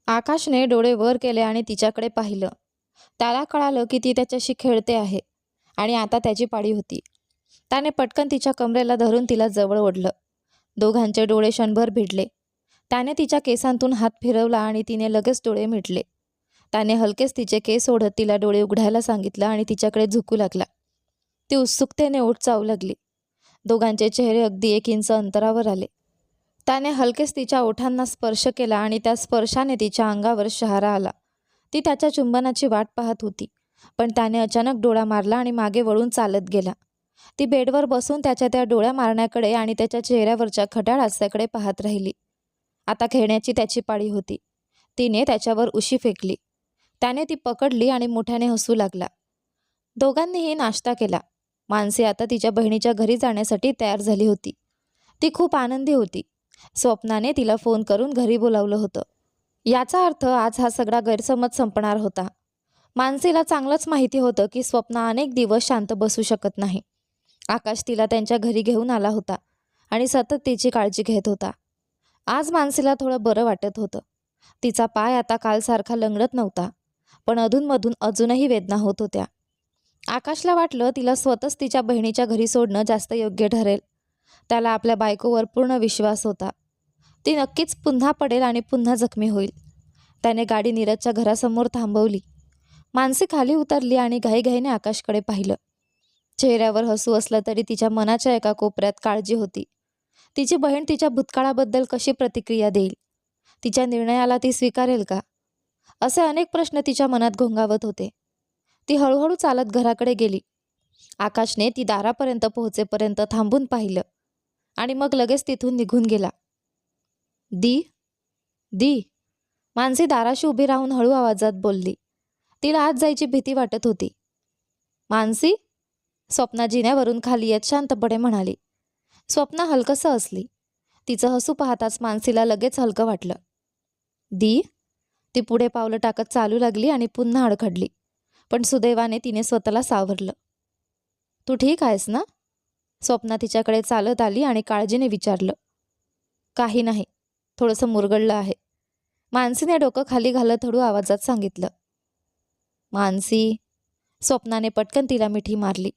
आकाशने डोळे वर केले आणि तिच्याकडे पाहिलं. त्याला कळालं की ती त्याच्याशी खेळते आहे आणि आता त्याची पाळी होती. त्याने पटकन तिच्या कमरेला धरून तिला जवळ ओढलं. दोघांचे डोळे क्षणभर भिडले. त्याने तिच्या केसांतून हात फिरवला आणि तिने लगेच डोळे मिटले. त्याने हलकेच तिचे केस ओढत तिला डोळे उघडायला सांगितलं आणि तिच्याकडे झुकू लागला. ती उत्सुकतेने ओठ चावू लागली. दोघांचे चेहरे अगदी 1 इंच अंतरावर आले. त्याने हलकेच तिच्या ओठांना स्पर्श केला आणि त्या स्पर्शाने तिच्या अंगावर शहारा आला. ती त्याच्या चुंबनाची वाट पाहत होती, पण त्याने अचानक डोळा मारला आणि मागे वळून चालत गेला. ती बेडवर बसून त्याच्या त्या डोळ्या मारण्याकडे आणि त्याच्या चेहऱ्यावरच्या खट्याळ हास्याकडे पाहत राहिली. आता खेळण्याची त्याची पाळी होती. तिने त्याच्यावर उशी फेकली. त्याने ती पकडली आणि मोठ्याने हसू लागला. दोघांनीही नाश्ता केला. मानसी आता तिच्या बहिणीच्या घरी जाण्यासाठी तयार झाली होती. ती खूप आनंदी होती. स्वप्नाने तिला फोन करून घरी बोलावलं होतं. याचा अर्थ आज हा सगळा गैरसमज संपणार होता. मानसीला चांगलंच माहिती होतं की स्वप्ना अनेक दिवस शांत बसू शकत नाही. आकाश तिला त्यांच्या घरी घेऊन आला होता आणि सतत तिची काळजी घेत होता. आज मानसीला थोडं बरं वाटत होतं. तिचा पाय आता कालसारखा लंगडत नव्हता, पण अधूनमधून अजूनही वेदना होत होत्या. आकाशला वाटलं तिला स्वतःच तिच्या बहिणीच्या घरी सोडणं जास्त योग्य ठरेल. त्याला आपल्या बायकोवर पूर्ण विश्वास होता. ती नक्कीच पुन्हा पडेल आणि पुन्हा जखमी होईल. त्याने गाडी नीरजच्या घरासमोर थांबवली. मानसी खाली उतरली आणि घाईघाईने आकाशकडे पाहिलं. चेहऱ्यावर हसू असलं तरी तिच्या मनाच्या एका कोपऱ्यात काळजी होती. तिची बहीण तिच्या भूतकाळाबद्दल कशी प्रतिक्रिया देईल? तिच्या निर्णयाला ती स्वीकारेल का? असे अनेक प्रश्न तिच्या मनात घोंगावत होते. ती हळूहळू चालत घराकडे गेली. आकाशने ती दारापर्यंत पोहोचेपर्यंत थांबून पाहिलं आणि मग लगेच तिथून निघून गेला. दी दी मानसी दाराशी उभी राहून हळू आवाजात बोलली. तिला आत जायची भीती वाटत होती. मानसी? स्वप्ना जिन्यावरून खाली येत शांतपणे म्हणाली. स्वप्ना हलकसं हसली. तिचं हसू पाहताच मानसीला लगेच हलकं वाटलं. दी? ती पुढे पावलं टाकत चालू लागली आणि पुन्हा अडखडली, पण सुदैवाने तिने स्वतःला सावरलं. तू ठीक आहेस ना? स्वप्ना तिच्याकडे चालत आली आणि काळजीने विचारलं. काही नाही, थोडंसं मुरगळलं आहे, मानसीने डोकं खाली घालत हळू आवाजात सांगितलं. मानसी? स्वप्नाने पटकन तिला मिठी मारली.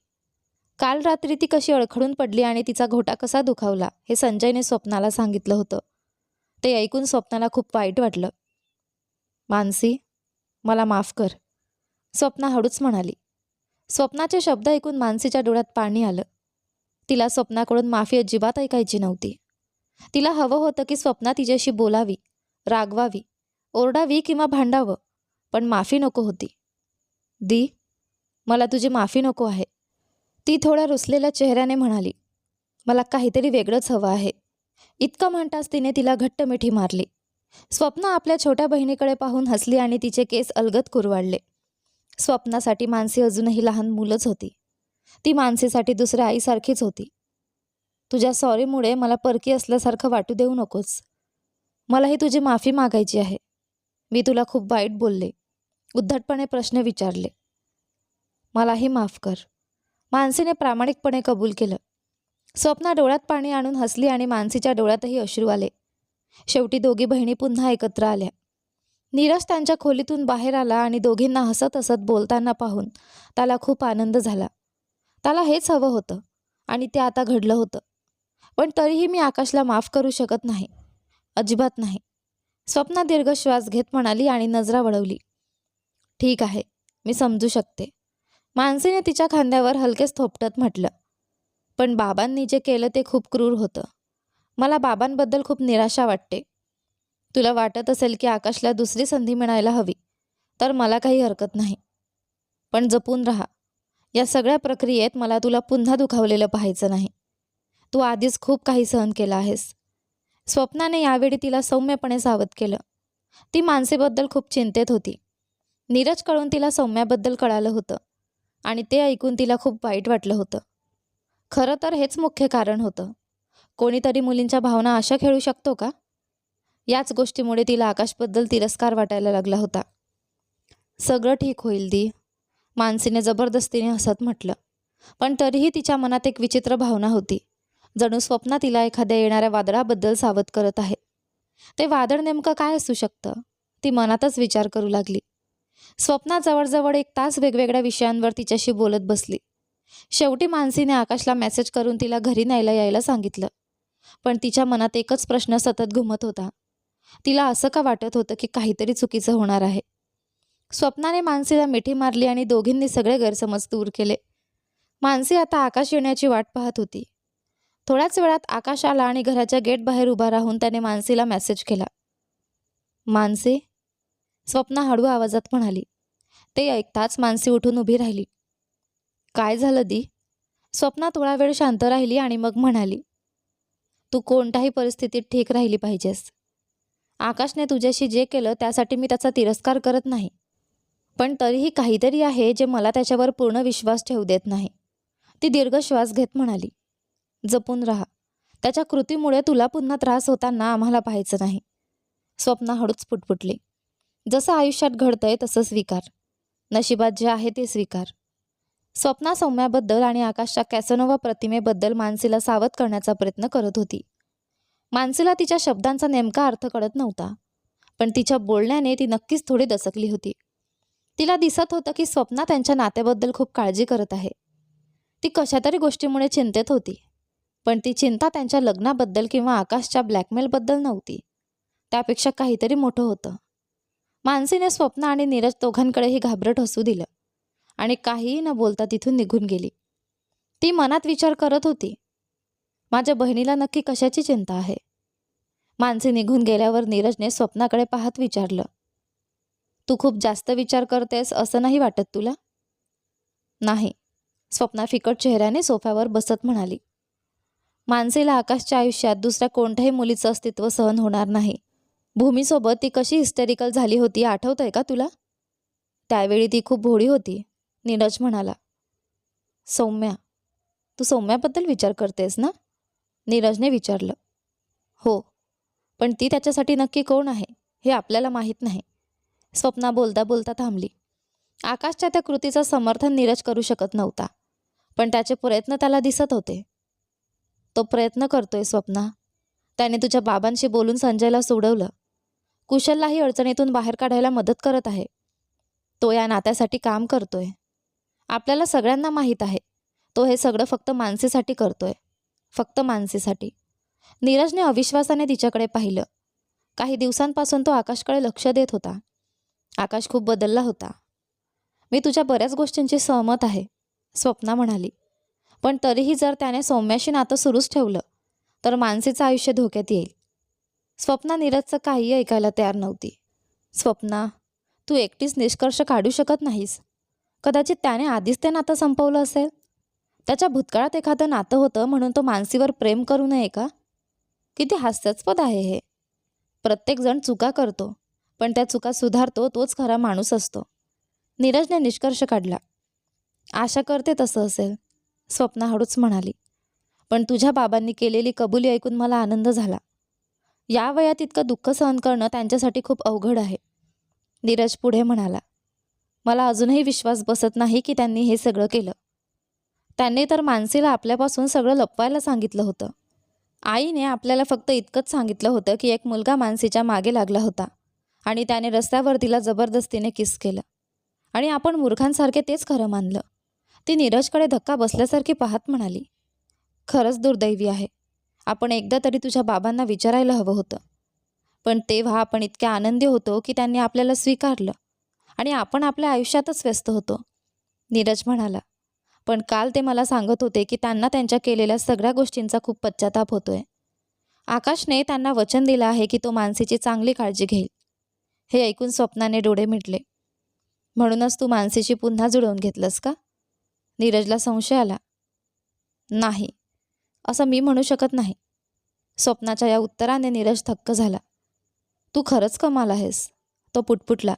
काल रात्री ती कशी अडखडून पडली आणि तिचा घोटा कसा दुखावला हे संजयने स्वप्नाला सांगितलं होतं. ते ऐकून स्वप्नाला खूप वाईट वाटलं. मानसी, मला माफ कर, स्वप्ना हळूच म्हणाली. स्वप्नाचे शब्द ऐकून मानसीच्या डोळ्यात पाणी आलं. तिला स्वप्नाकडून माफी अजिबात ऐकायची नव्हती. तिला हवं होतं की स्वप्ना तिच्याशी बोलावी, रागवावी, ओरडावी किंवा भांडावं, पण माफी नको होती. दी, मला तुझी माफी नको आहे, ती थोड्या रुसलेल्या चेहऱ्याने म्हणाली. मला काहीतरी वेगळंच हवं आहे. इतकं म्हणताच तिने तिला घट्ट मिठी मारली. स्वप्ना आपल्या छोट्या बहिणीकडे पाहून हसली आणि तिचे केस अलगद कुरवाळले. स्वप्नासाठी मानसी अजूनही लहान मुलंच होती. ती मानसीसाठी दुसऱ्या आईसारखीच होती. तुझ्या सॉरीमुळे मला परकी असल्यासारखं वाटू देऊ नकोस. मलाही तुझी माफी मागायची आहे. मी तुला खूप वाईट बोलले, उद्धटपणे प्रश्न विचारले. मलाही माफ कर, मानसीने प्रामाणिकपणे कबूल केलं. स्वप्ना डोळ्यात पाणी आणून हसली आणि मानसीच्या डोळ्यातही अश्रू आले. शेवटी दोघी बहिणी पुन्हा एकत्र आल्या. नीरज त्यांच्या खोलीतून बाहेर आला आणि दोघींना हसत हसत बोलताना पाहून त्याला खूप आनंद झाला. त्याला हेच हवं होतं आणि ते आता घडलं होतं. पण तरीही मी आकाशला माफ करू शकत नाही, अजिबात नाही, स्वप्ना दीर्घ श्वास घेत म्हणाली आणि नजरा वळवली. ठीक आहे, मी समजू शकते, मानसीने तिच्या खांद्यावर हलकेच थोपटत म्हटलं. पण बाबांनी जे केलं ते खूप क्रूर होतं. मला बाबांबद्दल खूप निराशा वाटते. तुला वाटत असेल की आकाशला दुसरी संधी मिळायला हवी, तर मला काही हरकत नाही. पण जपून राहा. या सगळ्या प्रक्रियेत मला तुला पुन्हा दुखावलेलं पाहायचं नाही. तू आधीच खूप काही सहन केलं आहेस. स्वप्नाने यावेळी तिला सौम्यपणे सावध केलं. ती मानसीबद्दल खूप चिंतेत होती. नीरजकडून तिला सौम्याबद्दल कळालं होतं आणि ते ऐकून तिला खूप वाईट वाटलं होतं. खरं तर हेच मुख्य कारण होतं. कोणीतरी मुलींच्या भावना अशा खेळू शकतो का? याच गोष्टीमुळे तिला आकाशबद्दल तिरस्कार वाटायला लागला होता. सगळं ठीक होईल दी, मानसीने जबरदस्तीने हसत म्हटलं. पण तरीही तिच्या मनात एक विचित्र भावना होती. जणू स्वप्ना तिला एखाद्या येणाऱ्या वादळाबद्दल सावध करत आहे. ते वादळ नेमकं काय असू शकतं? ती मनातच विचार करू लागली. स्वप्ना जवळजवळ 1 तास वेगवेगळ्या विषयांवर तिच्याशी बोलत बसली. शेवटी मानसीने आकाशला मेसेज करून तिला घरी न्यायला यायला सांगितलं. पण तिच्या मनात एकच प्रश्न सतत घुमत होता. तिला असं का वाटत होतं की काहीतरी चुकीचं होणार आहे. स्वप्नाने मानसीला मिठी मारली आणि दोघींनी सगळे गैरसमज दूर केले. मानसी आता आकाश येण्याची वाट पाहत होती. थोड्याच वेळात आकाश आला आणि घराच्या गेट बाहेर उभा राहून त्याने मानसीला मेसेज केला. मानसी, स्वप्ना हळू आवाजात म्हणाली. ते ऐकताच मानसी उठून उभी राहिली. काय झालं दी? स्वप्ना थोडा वेळ शांत राहिली आणि मग म्हणाली. तू कोणत्याही परिस्थितीत ठीक राहिली पाहिजेस. आकाशने तुझ्याशी जे केलं त्यासाठी मी त्याचा तिरस्कार करत नाही. पण तरीही काहीतरी आहे जे मला त्याच्यावर पूर्ण विश्वास ठेवू देत नाही. ती दीर्घ श्वास घेत म्हणाली. जपून राहा. त्याच्या कृतीमुळे तुला पुन्हा त्रास होताना आम्हाला पाहायचं नाही. स्वप्ना हळूच पुटपुटली. जसं आयुष्यात घडतंय तसं स्वीकार. नशिबात जे आहे ते स्वीकार. स्वप्ना सौम्याबद्दल आणि आकाशच्या कॅसनोवा प्रतिमेबद्दल मानसीला सावध करण्याचा प्रयत्न करत होती. मानसीला तिच्या शब्दांचा नेमका अर्थ कळत नव्हता. पण तिच्या बोलण्याने ती नक्कीच थोडी दचकली होती. तिला दिसत होतं की स्वप्ना त्यांच्या नात्याबद्दल खूप काळजी करत आहे. ती कशातरी गोष्टीमुळे चिंतेत होती. पण ती चिंता त्यांच्या लग्नाबद्दल किंवा आकाशच्या ब्लॅकमेलबद्दल नव्हती. त्यापेक्षा काहीतरी मोठं होतं. मानसीने स्वप्ना आणि नीरज दोघांकडेही घाबरट हसू दिलं आणि काहीही न बोलता तिथून निघून गेली. ती मनात विचार करत होती. माझ्या बहिणीला नक्की कशाची चिंता आहे? मानसी निघून गेल्यावर नीरजने स्वप्नाकडे पाहत विचारलं. तू खूप जास्त विचार करतेस असं नाही वाटत तुला? नाही, स्वप्ना फिकट चेहऱ्याने सोफ्यावर बसत म्हणाली. मानसीला आकाशच्या आयुष्यात दुसऱ्या कोणत्याही मुलीचं अस्तित्व सहन होणार नाही. भूमीसोबत ती कशी हिस्टेरिकल झाली होती आठवतंय का तुला? त्यावेळी ती खूप भोळी होती, नीरज म्हणाला. सौम्या, तू सौम्याबद्दल विचार करतेस ना? नीरजने विचारलं. हो, पण ती त्याच्यासाठी नक्की कोण आहे हे आपल्याला माहीत नाही. स्वप्ना बोलता बोलता थांबली. आकाशच्या त्या कृतीचं समर्थन नीरज करू शकत नव्हता. पण त्याचे प्रयत्न त्याला दिसत होते. तो प्रयत्न करतोय स्वप्ना. त्याने तुझ्या बाबांशी बोलून संजयला सोडवलं. कुशललाही अडचणीतून बाहेर काढायला मदत करत आहे. तो या नात्यासाठी काम करतोय. आपल्याला सगळ्यांना माहीत आहे तो हे सगळं फक्त मानसीसाठी करतोय. फक्त मानसीसाठी. नीरजने अविश्वासाने तिच्याकडे पाहिलं. काही दिवसांपासून तो आकाशकडे लक्ष देत होता. आकाश खूप बदलला होता. मी तुझ्या बऱ्याच गोष्टींची सहमत आहे, स्वप्ना म्हणाली. पण तरीही जर त्याने सौम्याशी नातं सुरूच ठेवलं तर मानसीचं आयुष्य धोक्यात येईल. स्वप्ना नीरजचं काहीही ऐकायला तयार नव्हती. स्वप्ना, तू एकटीच निष्कर्ष काढू शकत नाहीस. कदाचित त्याने आधीच ते नातं संपवलं असेल. त्याच्या भूतकाळात एखादं नातं होतं म्हणून तो मानसीवर प्रेम करू नये का? किती हास्यास्पद आहे हे. प्रत्येकजण चुका करतो, पण त्या चुका सुधारतो तोच खरा माणूस असतो. नीरजने निष्कर्ष काढला. आशा करते तसं असेल, स्वप्ना हळूच म्हणाली. पण तुझ्या बाबांनी केलेली कबुली ऐकून मला आनंद झाला. या वयात इतकं दुःख सहन करणं त्यांच्यासाठी खूप अवघड आहे. नीरज पुढे म्हणाला. मला अजूनही विश्वास बसत नाही की त्यांनी हे सगळं केलं. त्यांनी तर मानसीला आपल्यापासून सगळं लपवायला सांगितलं होतं. आईने आपल्याला फक्त इतकंच सांगितलं होतं की एक मुलगा मानसीच्या मागे लागला होता आणि त्याने रस्त्यावर तिला जबरदस्तीने किस केलं आणि आपण मूर्खांसारखे तेच खरं मानलं. ती नीरजकडे धक्का बसल्यासारखी पाहत म्हणाली. खरंच दुर्दैवी आहे. आपण एकदा तरी तुझ्या बाबांना विचारायला हवं होतं. पण तेव्हा आपण इतके आनंदी होतो की त्यांनी आपल्याला स्वीकारलं आणि आपण आपल्या आयुष्यातच व्यस्त होतो, नीरज म्हणाला. पण काल ते मला सांगत होते की त्यांना त्यांच्या केलेल्या सगळ्या गोष्टींचा खूप पश्चाताप होतोय. आकाशने त्यांना वचन दिलं आहे की तो मानसीची चांगली काळजी घेईल. हे ऐकून स्वप्नाने डोळे मिटले. म्हणूनच तू मानसीशी पुन्हा जुळवून घेतलंस का? नीरजला संशय आला. नाही, असं मी म्हणू शकत नाही. स्वप्नाच्या या उत्तराने नीरज थक्क झाला. तू खरंच कमाल आहेस, तो पुटपुटला.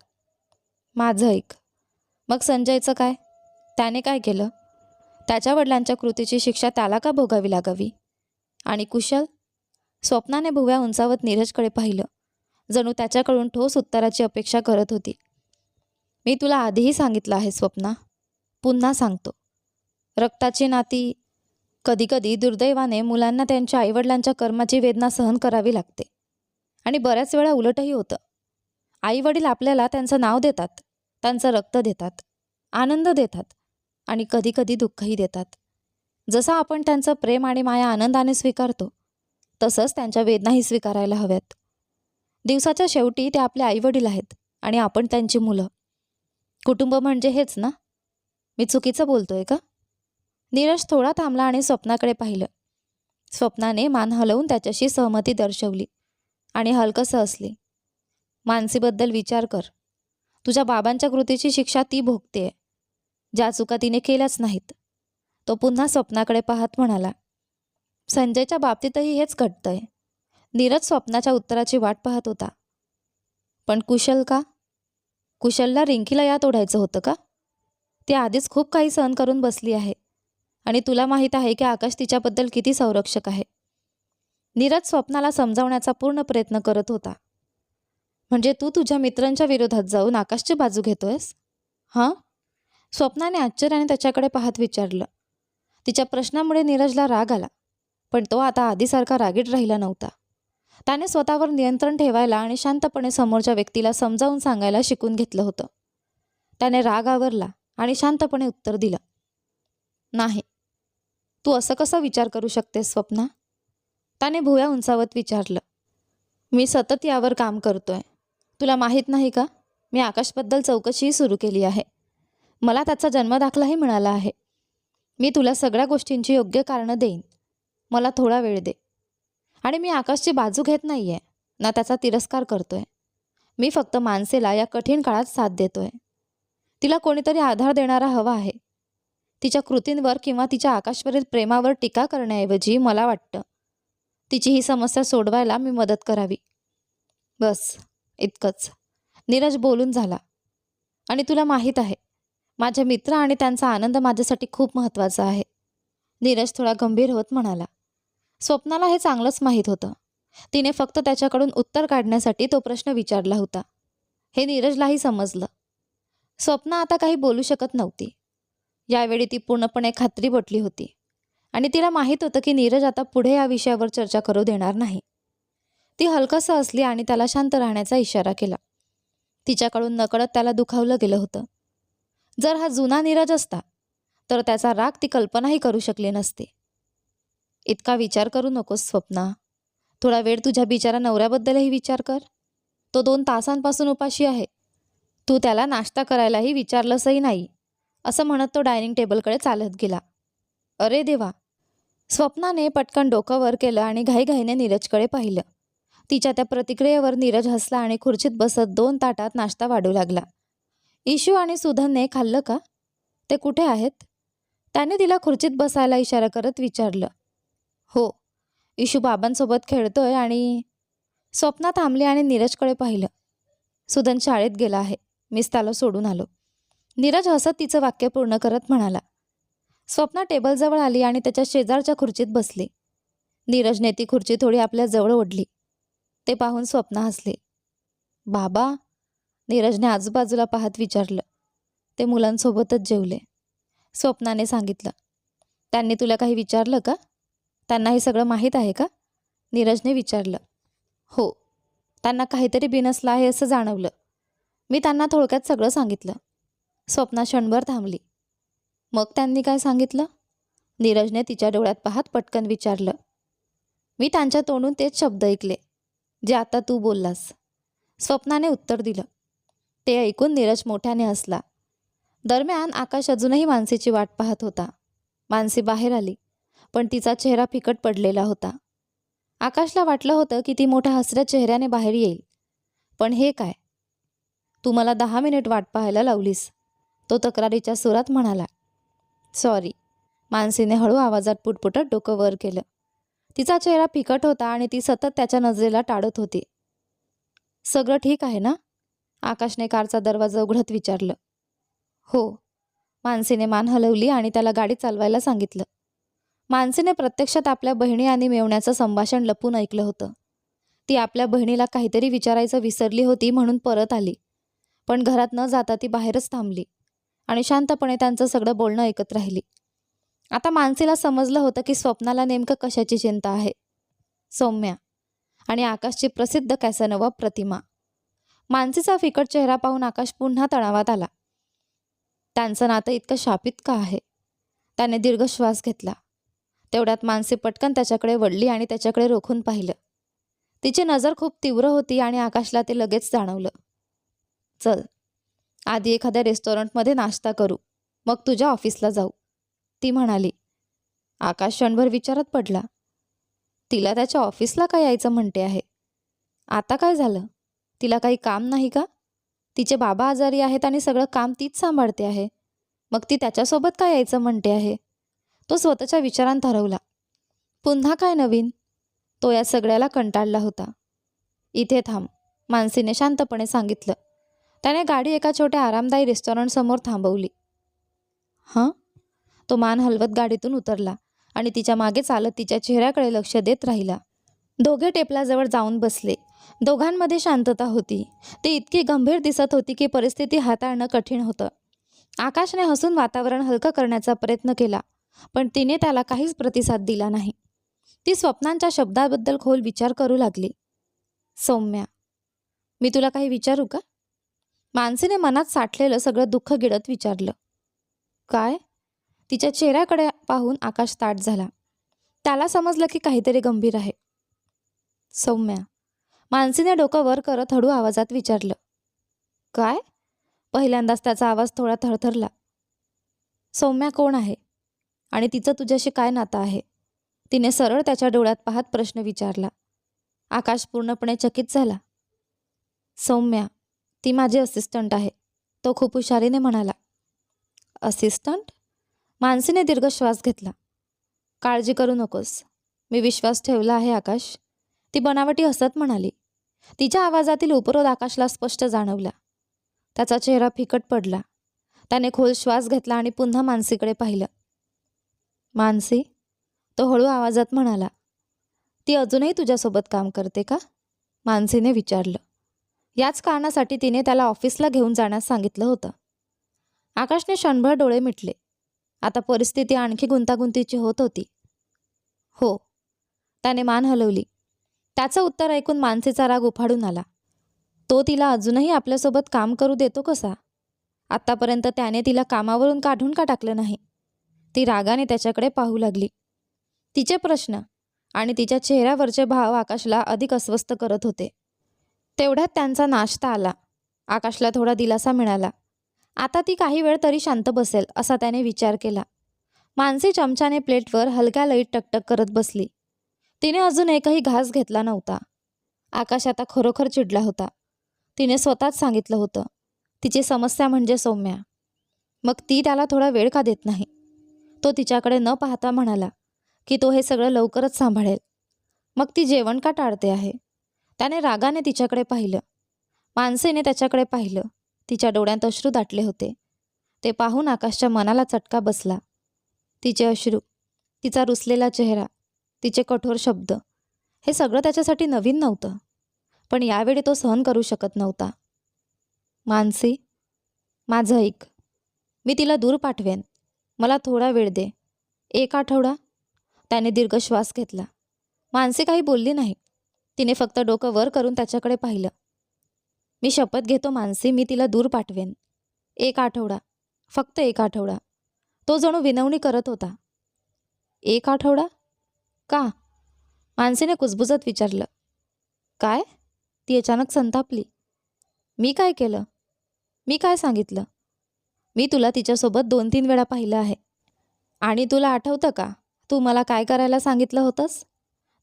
माझं ऐक. मग संजयचं काय? त्याने काय केलं? त्याच्या वडिलांच्या कृतीची शिक्षा त्याला का भोगावी लागावी? आणि कुशल? स्वप्नाने भुवया उंचावत नीरजकडे पाहिलं, जणू त्याच्याकडून ठोस उत्तराची अपेक्षा करत होती. मी तुला आधीही सांगितलं आहे स्वप्ना, पुन्हा सांगतो. रक्ताची नाती कधीकधी दुर्दैवाने मुलांना त्यांच्या आईवडिलांच्या कर्माची वेदना सहन करावी लागते आणि बऱ्याच वेळा उलटही होतं. आईवडील आपल्याला त्यांचं नाव देतात, त्यांचं रक्त देतात, आनंद देतात आणि कधीकधी दुःखही देतात. जसं आपण त्यांचं प्रेम आणि माया आनंदाने स्वीकारतो, तसंच त्यांच्या वेदनाही स्वीकारायला हव्यात. दिवसाच्या शेवटी ते आपले आईवडील आहेत आणि आपण त्यांची मुलं. कुटुंब म्हणजे हेच ना? मी चुकीचं बोलतोय का? नीरज थोडा थांबला आणि स्वप्नाकडे पाहिलं. स्वप्नाने मान हलवून त्याच्याशी सहमती दर्शवली आणि हलकंसं हसली. मानसीबद्दल विचार कर. तुझ्या बाबांच्या कृतीची शिक्षा ती भोगतेय, ज्या चुका तिने केल्याच नाहीत. तो पुन्हा स्वप्नाकडे पाहत म्हणाला. संजयच्या बाबतीतही हेच घडतंय. नीरज स्वप्नाच्या उत्तराची वाट पाहत होता. पण कुशल का? कुशलला रिंकीला यात ओढायचं होतं का? ती आधीच खूप काही सहन करून बसली आहे आणि तुला माहीत आहे की आकाश तिच्याबद्दल किती संरक्षक आहे. नीरज स्वप्नाला समजावण्याचा पूर्ण प्रयत्न करत होता. म्हणजे तू तुझ्या मित्रांच्या विरोधात जाऊन आकाशची बाजू घेतोयस? हां? स्वप्नाने आश्चर्याने त्याच्याकडे पाहत विचारलं. तिच्या प्रश्नामुळे नीरजला राग आला, पण तो आता आधीसारखा रागीट राहिला नव्हता. त्याने स्वतःवर नियंत्रण ठेवायला आणि शांतपणे समोरच्या व्यक्तीला समजावून सांगायला शिकून घेतलं होतं. त्याने राग आवरला आणि शांतपणे उत्तर दिलं. नाही. तू असं कसा विचार करू शकतेस स्वप्ना? त्याने भुवया उंचावत विचारलं. मी सतत यावर काम करतोय. तुला माहीत नाही का? मी आकाशबद्दल चौकशीही सुरू केली आहे. मला त्याचा जन्मदाखलाही मिळाला आहे. मी तुला सगळ्या गोष्टींची योग्य कारणं देईन. मला थोडा वेळ दे. आणि मी आकाशची बाजू घेत नाही आहे, ना त्याचा तिरस्कार करतोय. मी फक्त मानसीला या कठीण काळात साथ देतोय. तिला कोणीतरी आधार देणारा हवा आहे. तिच्या कृतींवर किंवा तिच्या आकाशवरील प्रेमावर टीका करण्याऐवजी मला वाटतं तिची ही समस्या सोडवायला मी मदत करावी. बस, इतकंच. नीरज बोलून झाला. आणि तुला माहीत आहे, माझे मित्र आणि त्यांचा आनंद माझ्यासाठी खूप महत्त्वाचा आहे. नीरज थोडा गंभीर होत म्हणाला. स्वप्नाला हे चांगलंच माहीत होतं. तिने फक्त त्याच्याकडून उत्तर काढण्यासाठी तो प्रश्न विचारला होता. हे नीरजलाही समजलं. स्वप्ना आता काही बोलू शकत नव्हती. यावेळी ती पूर्णपणे खात्री बोटली होती आणि तिला माहीत होतं की नीरज आता पुढे या विषयावर चर्चा करू देणार नाही. ती हलकंसं हसली आणि त्याला शांत राहण्याचा इशारा केला. तिच्याकडून नकळत त्याला दुखावलं गेलं होतं. जर हा जुना नीरज असता तर त्याचा राग ती कल्पनाही करू शकली नसती. इतका विचार करू नकोस स्वप्ना. थोडा वेळ तुझ्या बिचारा नवऱ्याबद्दलही विचार कर. तो 2 तासांपासून उपाशी आहे. तू त्याला नाश्ता करायलाही विचारलंसही नाही, असं म्हणत तो डायनिंग टेबलकडे चालत गेला. अरे देवा! स्वप्नाने पटकन डोकं वर केलं आणि घाईघाईने नीरजकडे पाहिलं. तिच्या त्या प्रतिक्रियेवर नीरज हसला आणि खुर्चीत बसत 2 ताटात नाश्ता वाढू लागला. इशू आणि सुधनने खाल्लं का? ते कुठे आहेत? त्याने तिला खुर्चीत बसायला इशारा करत विचारलं. हो, इशू बाबांसोबत खेळतोय आणि स्वप्ना थांबली आणि नीरजकडे पाहिलं. सुधन शाळेत गेला आहे. मीच त्याला सोडून आलो. नीरज हसत तिचं वाक्य पूर्ण करत म्हणाला. स्वप्ना टेबलजवळ आली आणि त्याच्या शेजारच्या खुर्चीत बसली. नीरजने ती खुर्ची थोडी आपल्या जवळ ओढली. ते पाहून स्वप्ना हसली. बाबा? नीरजने आजूबाजूला पाहत विचारलं. ते मुलांसोबतच जेवले, स्वप्नाने सांगितलं. त्यांनी तुला काही विचारलं का? त्यांना हे सगळं माहीत आहे का? नीरजने विचारलं. हो, त्यांना काहीतरी बिनसलं आहे असं जाणवलं. मी त्यांना थोडक्यात सगळं सांगितलं. स्वप्ना क्षणभर थांबली. मग त्यांनी काय सांगितलं? नीरजने तिच्या डोळ्यात पाहत पटकन विचारलं. मी त्यांच्या तोंडून तेच शब्द ऐकले जे आता तू बोललास, स्वप्नाने उत्तर दिलं. ते ऐकून नीरज मोठ्याने हसला. दरम्यान आकाश अजूनही मानसीची वाट पाहत होता. मानसी बाहेर आली, पण तिचा चेहरा फिकट पडलेला होता. आकाशला वाटलं होतं की ती मोठ्या हसऱ्या चेहऱ्याने बाहेर येईल. पण हे काय? तू मला 10 मिनिट वाट पाहायला लावलीस, तो तक्रारीच्या सुरात म्हणाला. सॉरी. मानसीने हळू आवाजात पुटपुटत डोकं वर केलं. तिचा चेहरा फिकट होता आणि ती सतत त्याच्या नजरेला टाळत होती. सगळं ठीक आहे ना? आकाशने कारचा दरवाजा उघडत विचारलं. हो. मानसीने मान हलवली आणि त्याला गाडी चालवायला सांगितलं. मानसीने प्रत्यक्षात आपल्या बहिणी आणि मेवण्याचं संभाषण लपून ऐकलं होतं. ती आपल्या बहिणीला काहीतरी विचारायचं विसरली होती म्हणून परत आली. पण घरात न जाता ती बाहेरच थांबली आणि शांतपणे त्यांचं सगळं बोलणं ऐकत राहिली. आता मानसीला समजलं होतं की स्वप्नाला नेमकं कशाची चिंता आहे. सौम्या आणि आकाशची प्रसिद्ध कॅसनोवा प्रतिमा. मानसीचा फिकट चेहरा पाहून आकाश पुन्हा तणावात आला. त्यांचं नातं इतकं शापित का आहे? त्याने दीर्घ श्वास घेतला. तेवढ्यात मानसी पटकन त्याच्याकडे वळली आणि त्याच्याकडे रोखून पाहिलं. तिची नजर खूप तीव्र होती आणि आकाशला ते लगेच जाणवलं. चल, आधी एखाद्या रेस्टॉरंटमध्ये नाश्ता करू, मग तुझ्या ऑफिसला जाऊ, ती म्हणाली. आकाश क्षणभर विचारात पडला. तिला त्याच्या ऑफिसला काय यायचं म्हणते आहे? आता काय झालं? तिला काही काम नाही का? तिचे बाबा आजारी आहेत आणि सगळं काम तीच सांभाळते आहे. मग ती त्याच्यासोबत काय यायचं म्हणते आहे? तो स्वतःच्या विचारांत हरवला. पुन्हा काय नवीन? तो या सगळ्याला कंटाळला होता. इथे थांब, मानसीने शांतपणे सांगितलं. त्याने गाडी एका छोट्या आरामदायी रेस्टॉरंटसमोर थांबवली. हां? तो मान हलवत गाडीतून उतरला आणि तिच्या मागे चालत तिच्या चेहऱ्याकडे लक्ष देत राहिला. दोघे टेबलाजवळ जाऊन बसले. दोघांमध्ये शांतता होती. ती इतकी गंभीर दिसत होती की परिस्थिती हाताळणं कठीण होतं. आकाशने हसून वातावरण हलकं करण्याचा प्रयत्न केला, पण तिने त्याला काहीच प्रतिसाद दिला नाही. ती स्वप्नांच्या शब्दाबद्दल खोल विचार करू लागली. सौम्या, मी तुला काही विचारू का? मानसीने मनात साठलेलं सगळं दुःख गिळत विचारलं. काय? तिच्या चेहऱ्याकडे पाहून आकाश ताठ झाला. त्याला समजलं की काहीतरी गंभीर आहे. सौम्या, मानसीने डोकं वर करत हळू आवाजात विचारलं. काय? पहिल्यांदाच त्याचा आवाज थोडा थरथरला. सौम्या कोण आहे आणि तिचं तुझ्याशी काय नातं आहे? तिने सरळ त्याच्या डोळ्यात पाहत प्रश्न विचारला. आकाश पूर्णपणे चकित झाला. सौम्या, ती माझी असिस्टंट आहे, तो खूप हुशारीने म्हणाला. असिस्टंट? मानसीने दीर्घ श्वास घेतला. काळजी करू नकोस, मी विश्वास ठेवला आहे आकाश, ती बनावटी हसत म्हणाली. तिच्या आवाजातील उपरोध आकाशला स्पष्ट जाणवला. त्याचा चेहरा फिकट पडला. त्याने खोल श्वास घेतला आणि पुन्हा मानसीकडे पाहिलं. मानसी, तो हळू आवाजात म्हणाला. ती अजूनही तुझ्यासोबत काम करते का? मानसीने विचारलं. याच कारणासाठी तिने त्याला ऑफिसला घेऊन जाण्यास सांगितलं होतं. आकाशने क्षणभर डोळे मिटले. आता परिस्थिती आणखी गुंतागुंतीची होत होती. हो, त्याने मान हलवली. त्याचं उत्तर ऐकून मानसीचा राग उफाळून आला. तो तिला अजूनही आपल्यासोबत काम करू देतो कसा? आत्तापर्यंत त्याने तिला कामावरून काढून का टाकलं नाही? ती रागाने त्याच्याकडे पाहू लागली. तिचे प्रश्न आणि तिच्या चेहऱ्यावरचे भाव आकाशला अधिक अस्वस्थ करत होते. तेवढ्यात त्यांचा नाश्ता आला. आकाशला थोडा दिलासा मिळाला. आता ती काही वेळ तरी शांत बसेल असा त्याने विचार केला. मानसी चमच्याने प्लेटवर हलक्या लईत टकटक करत बसली. तिने अजून एकही घास घेतला नव्हता. आकाश आता खरोखर चिडला होता. तिने स्वतःच सांगितलं होतं, तिची समस्या म्हणजे सौम्या. मग ती त्याला थोडा वेळ का देत नाही? तो तिच्याकडे न पाहता म्हणाला की तो हे सगळं लवकरच सांभाळेल. मग ती जेवण का टाळते आहे? त्याने रागाने तिच्याकडे पाहिलं. मानसीने त्याच्याकडे पाहिलं. तिच्या डोळ्यात अश्रू दाटले होते. ते पाहून आकाशच्या मनाला चटका बसला. तिचे अश्रू, तिचा रुसलेला चेहरा, तिचे कठोर शब्द, हे सगळं त्याच्यासाठी नवीन नव्हतं. पण यावेळी तो सहन करू शकत नव्हता. मानसी, माझं ऐक. मी तिला दूर पाठवेन. मला थोडा वेळ दे. 1 आठवडा. त्याने दीर्घ श्वास घेतला. मानसी काही बोलली नाही. तिने फक्त डोकं वर करून त्याच्याकडे पाहिलं. मी शपथ घेतो मानसी, मी तिला दूर पाठवेन. 1 आठवडा. फक्त 1 आठवडा. तो जणू विनवणी करत होता. 1 आठवडा? का? मानसीने कुजबुजत विचारलं. काय? ती अचानक संतापली. मी काय केलं? मी काय सांगितलं? मी तुला तिच्यासोबत 2-3 वेळा पाहिलं आहे. आणि तुला आठवतं का तू मला काय करायला सांगितलं होतंस?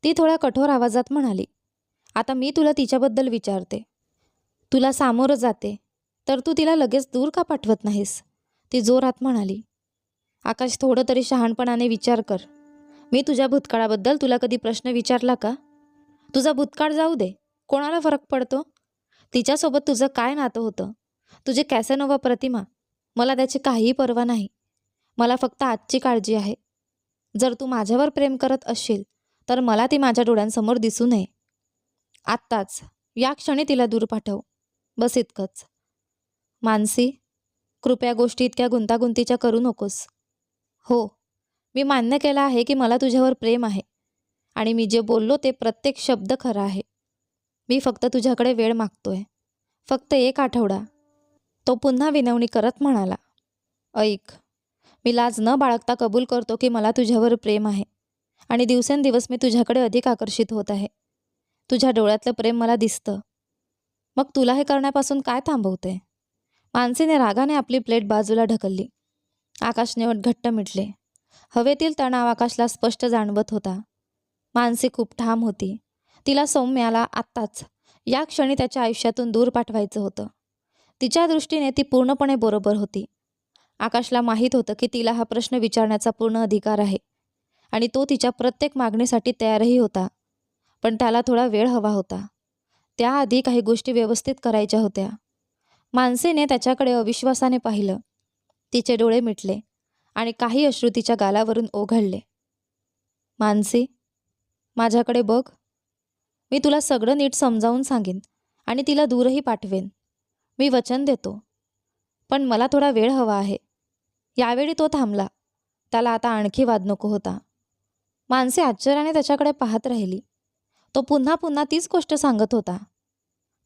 ती थोड्या कठोर आवाजात म्हणाली. आता मी तुला तिच्याबद्दल विचारते. तुला सामोरं जाते तर तू तिला लगेच दूर का पाठवत नाहीस? ती जोरात म्हणाली. आकाश, थोडं तरी शहाणपणाने विचार कर. मी तुझ्या भूतकाळाबद्दल तुला कधी प्रश्न विचारला का? तुझा भूतकाळ जाऊ दे, कोणाला फरक पडतो? तिच्यासोबत तुझं काय नातं होतं? तुझी कॅसेनोवा प्रतिमा, मला त्याची काहीही पर्वा नाही. मला फक्त आजची काळजी आहे. जर तू माझ्यावर प्रेम करत असशील तर मला ती माझ्या डोळ्यांसमोर दिसू नये. आत्ताच, या क्षणी तिला दूर पाठव. बस इतकंच. मानसी, कृपया गोष्टी इतक्या गुंतागुंतीच्या करू नकोस. हो, मी मान्य केलं आहे की मला तुझ्यावर प्रेम आहे आणि मी जे बोललो ते प्रत्येक शब्द खरा आहे. मी फक्त तुझ्याकडे वेळ मागतोय. फक्त 1 आठवडा. तो पुन्हा विनवणी करत म्हणाला, ऐक, मी लाज न बाळगता कबूल करतो की मला तुझ्यावर प्रेम आहे आणि दिवसेंदिवस मी तुझ्याकडे अधिक आकर्षित होत आहे. तुझ्या डोळ्यातलं प्रेम मला दिसतं. मग तुला हे करण्यापासून काय थांबवते? मानसीने रागाने आपली प्लेट बाजूला ढकलली. आकाशने ओठ घट्ट मिटले. हवेतील तणाव आकाशला स्पष्ट जाणवत होता. मानसी खूप ठाम होती. तिला सौम्याला आत्ताच या क्षणी त्याच्या आयुष्यातून दूर पाठवायचं होतं. तिच्या दृष्टीने ती पूर्णपणे बरोबर होती. आकाशला माहीत होतं की तिला हा प्रश्न विचारण्याचा पूर्ण अधिकार आहे आणि तो तिच्या प्रत्येक मागणीसाठी तयारही होता. पण त्याला थोडा वेळ हवा होता. त्याआधी काही गोष्टी व्यवस्थित करायच्या होत्या. मानसीने त्याच्याकडे अविश्वासाने पाहिलं. तिचे डोळे मिटले आणि काही अश्रू तिच्या गालावरून ओघळले. मानसी, माझ्याकडे बघ. मी तुला सगळं नीट समजावून सांगेन आणि तिला दूरही पाठवेन. मी वचन देतो. पण मला थोडा वेळ हवा आहे. यावेळी तो थांबला. त्याला आता आणखी वाद नको होता. मानसी आश्चर्याने त्याच्याकडे पाहत राहिली. तो पुन्हा पुन्हा तीच गोष्ट सांगत होता.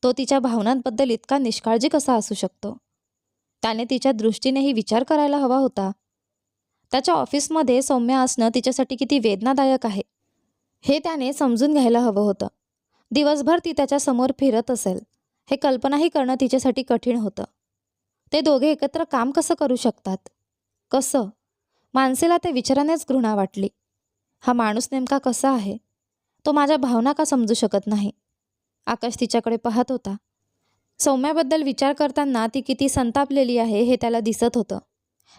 तो तिच्या भावनांबद्दल इतका निष्काळजी कसा असू शकतो? त्याने तिच्या दृष्टीनेही विचार करायला हवा होता. त्याच्या ऑफिसमध्ये सौम्या असणं तिच्यासाठी किती वेदनादायक आहे हे त्याने समजून घ्यायला हवं होतं. दिवसभर ती त्याच्यासमोर फिरत असेल हे कल्पनाही करणं तिच्यासाठी कठीण होतं. ते दोघे एकत्र काम कसं करू शकतात? कसं? मानसीला ते विचारानेच घृणा वाटली. हा माणूस नेमका कसा आहे? तो माझ्या भावना का समजू शकत नाही? आकाश तिच्याकडे पाहत होता. सौम्याबद्दल विचार करताना ती किती संतापलेली आहे हे त्याला दिसत होतं.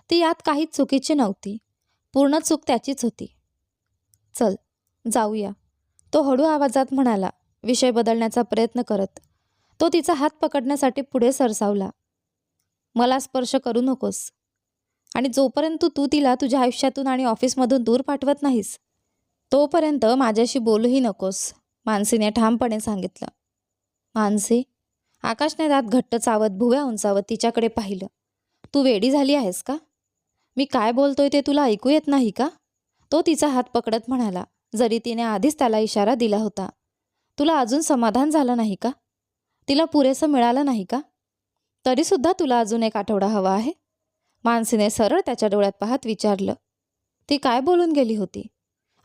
ती यात काहीच चुकीची नव्हती. पूर्ण चूक त्याचीच होती. चल, जाऊया, तो हळू आवाजात म्हणाला, विषय बदलण्याचा प्रयत्न करत. तो तिचा हात पकडण्यासाठी पुढे सरसावला. मला स्पर्श करू नकोस आणि जोपर्यंत तू तिला तुझ्या आयुष्यातून आणि ऑफिसमधून दूर पाठवत नाहीस तोपर्यंत माझ्याशी बोलूही नकोस, मानसीने ठामपणे सांगितलं. मानसी, आकाशने दात घट्ट चावत भुव्या उंचावत तिच्याकडे पाहिलं. तू वेडी झाली आहेस का? मी काय बोलतोय ते तुला ऐकू येत नाही का? तो तिचा हात पकडत म्हणाला, जरी तिने आधीच त्याला इशारा दिला होता. तुला अजून समाधान झालं नाही का? तिला पुरेसं मिळालं नाही का? तरीसुद्धा तुला अजून 1 आठवडा हवा आहे? मानसीने सरळ त्याच्या डोळ्यात पाहत विचारलं. ती काय बोलून गेली होती?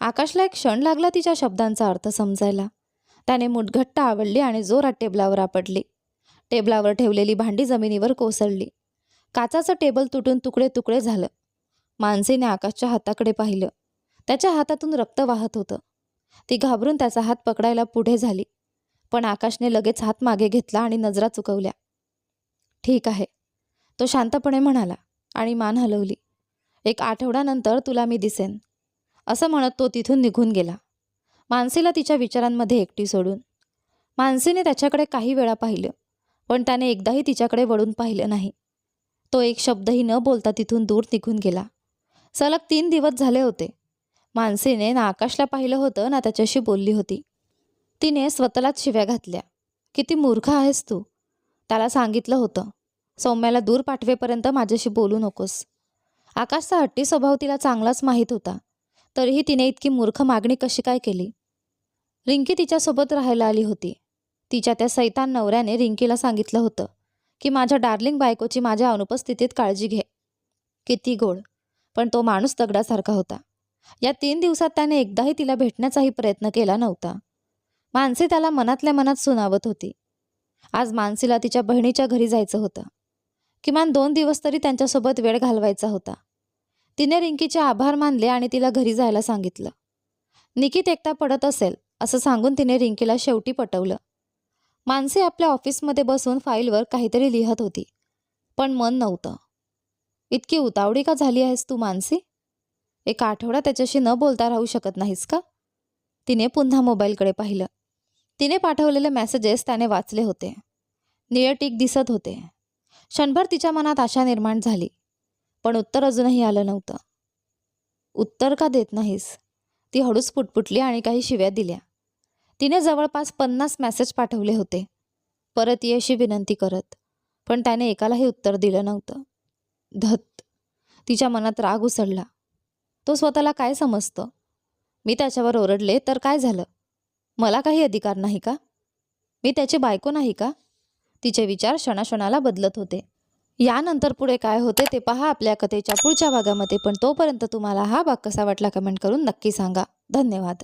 आकाशला एक क्षण लागला तिच्या शब्दांचा अर्थ समजायला. त्याने मुठघट्ट आवडली आणि जोरात टेबलावर आपटली. टेबलावर ठेवलेली भांडी जमिनीवर कोसळली. काचाचं टेबल तुटून तुकडे तुकडे झालं. मानसीने आकाशच्या हाताकडे पाहिलं. त्याच्या हातातून रक्त वाहत होतं. ती घाबरून त्याचा हात पकडायला पुढे झाली, पण आकाशने लगेच हात मागे घेतला आणि नजरा चुकवल्या. ठीक आहे, तो शांतपणे म्हणाला आणि मान हलवली. 1 आठवड्यानंतर तुला मी दिसेन, असं म्हणत तो तिथून निघून गेला. मानसीला तिच्या विचारांमध्ये एकटी सोडून. मानसीने त्याच्याकडे काही वेळा पाहिलं, पण त्याने एकदाही तिच्याकडे वळून पाहिलं नाही. तो एक शब्दही न बोलता तिथून दूर निघून गेला. सलग 3 दिवस झाले होते. मानसीने ना आकाशला पाहिलं होतं ना त्याच्याशी बोलली होती. तिने स्वतःलाच शिव्या घातल्या. किती मूर्ख आहेस तू? त्याला सांगितलं होतं, सौम्याला दूर पाठवेपर्यंत माझ्याशी बोलू नकोस. आकाशचा हट्टी स्वभाव तिला चांगलाच माहीत होता. तरीही तिने इतकी मूर्ख मागणी कशी काय केली? रिंकी तिच्यासोबत राहायला आली होती. तिच्या त्या सैतान नवऱ्याने रिंकीला सांगितलं होतं की माझ्या डार्लिंग बायकोची माझ्या अनुपस्थितीत काळजी घे. किती गोड, पण तो माणूस दगडासारखा होता. या 3 दिवसात त्याने एकदाही तिला भेटण्याचाही प्रयत्न केला नव्हता. मानसी त्याला मनातल्या मनात सुनावत होती. आज मानसीला तिच्या बहिणीच्या घरी जायचं होतं. किमान 2 दिवस तरी त्यांच्यासोबत वेळ घालवायचा होता. तिने रिंकीचे आभार मानले आणि तिला घरी जायला सांगितलं. निकित एकटा पडत असेल असं सांगून तिने रिंकीला शेवटी पटवलं. मानसी आपल्या ऑफिसमध्ये बसून फाईलवर काहीतरी लिहत होती, पण मन नव्हतं. इतकी उतावळी का झाली आहेस तू मानसी? 1 आठवडा त्याच्याशी न बोलता राहू शकत नाहीस का? तिने पुन्हा मोबाईलकडे पाहिलं. तिने पाठवलेले मेसेजेस त्याने वाचले होते. निळे टिक दिसत होते. क्षणभर तिच्या मनात आशा निर्माण झाली, पण उत्तर अजूनही आलं नव्हतं. उत्तर का देत नाहीस? ती हळूच पुटपुटली आणि काही शिव्या दिल्या. तिने जवळपास 50 मेसेज पाठवले होते, परत ये अशी विनंती करत, पण त्याने एकालाही उत्तर दिलं नव्हतं. धत, तिच्या मनात राग उसळला. तो स्वतःला काय समजतो? मी त्याच्यावर ओरडले तर काय झालं? मला काही अधिकार नाही का? मी त्याची बायको नाही का? तिचे विचार क्षणाक्षणाला बदलत होते. यानंतर पुढे काय होते ते पहा आपल्या कथेच्या पुढच्या भागामध्ये. पण तोपर्यंत तुम्हाला हा भाग कसा वाटला कमेंट करून नक्की सांगा. धन्यवाद.